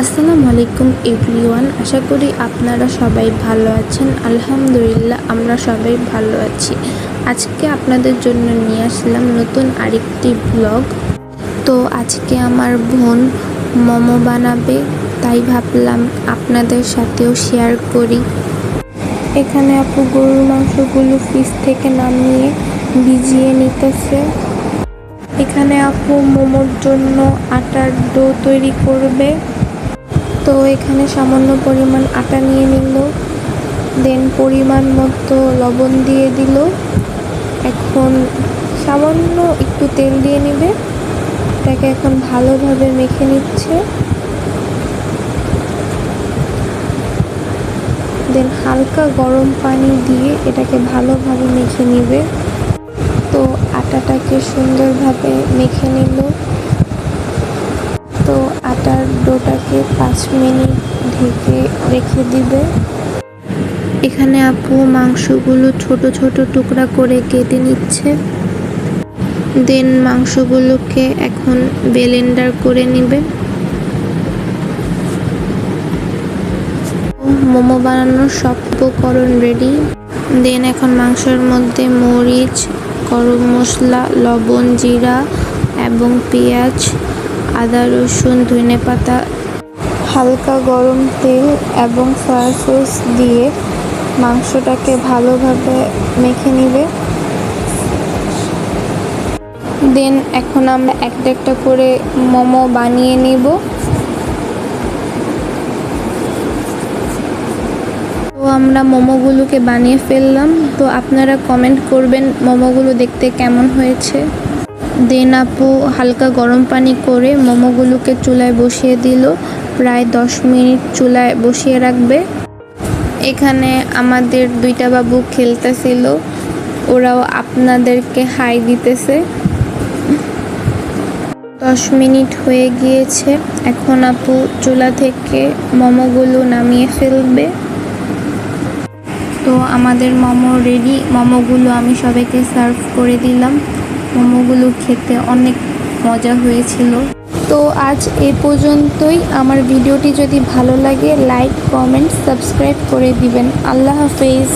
আসসালামু আলাইকুম এভরিওয়ান। আশা করি আপনারা সবাই ভালো আছেন। আলহামদুলিল্লাহ আমরা সবাই ভালো আছি। আজকে আপনাদের জন্য নিয়ে আসলাম নতুন আরেকটি ব্লগ। তো আজকে আমার বোন মোমো বানাবে, তাই ভাবলাম আপনাদের সাথেও শেয়ার করি। এখানে আপু গরুর মাংসগুলো ফ্রিজ থেকে নামিয়ে ভিজিয়ে নিতেছে। এখানে আপু মোমোর জন্য আটার ডো তৈরি করবে। তো এখানে সামান্য পরিমাণ আটা নিয়ে নিল, দেন পরিমাণ মতো লবণ দিয়ে দিল। এখন সামান্য একটু তেল দিয়ে নেবে, এটাকে এখন ভালোভাবে মেখে নিচ্ছে। দেন হালকা গরম পানি দিয়ে এটাকে ভালোভাবে মেখে নেবে। তো আটাটাকে সুন্দরভাবে মেখে নিল। তো আটার ডোটাকে 5 মিনিট ঢেকে রেখে দিবে। এখানে আপু মাংসগুলো ছোট ছোট টুকরা করে কেটে নিচ্ছে। দেন মাংসগুলোকে এখন ব্লেন্ডার করে নেবে। মোমো বানানোর সব উপকরণ রেডি। দেন এখন মাংসের মধ্যে মরিচ, গরম মশলা, লবণ, জিরা এবং পেঁয়াজ, আদা, রসুন, ধনেপাতা, হালকা গরম তেল এবং সয়া সস দিয়ে মাংসটাকে ভালোভাবে মেখে নিবে। দেন এখন আমরা একটা একটা করে মোমো বানিয়ে নিব। তো আমরা মোমোগুলোকে বানিয়ে ফেললাম। তো আপনারা কমেন্ট করবেন মোমোগুলো দেখতে কেমন হয়েছে। দেন আপু হালকা গরম পানি করে মোমোগুলোকে চুলায় বসিয়ে দিল। প্রায় 10 মিনিট চুলায় বসিয়ে রাখবে। এখানে আমাদের দুইটা বাবু খেলতেছিল, ওরাও আপনাদেরকে হাই দিতেছে। 10 মিনিট হয়ে গিয়েছে। এখন আপু চুলা থেকে মোমোগুলো নামিয়ে ফেলবে। তো আমাদের মোমো রেডি। মোমোগুলো আমি সবাইকে সার্ভ করে দিলাম। মোমোগুলো খেতে অনেক মজা হয়েছিল। তো আজ এ পর্যন্তই। আমার ভিডিওটি যদি ভালো লাগে লাইক, কমেন্ট, সাবস্ক্রাইব করে দিবেন। আল্লাহ হাফেজ।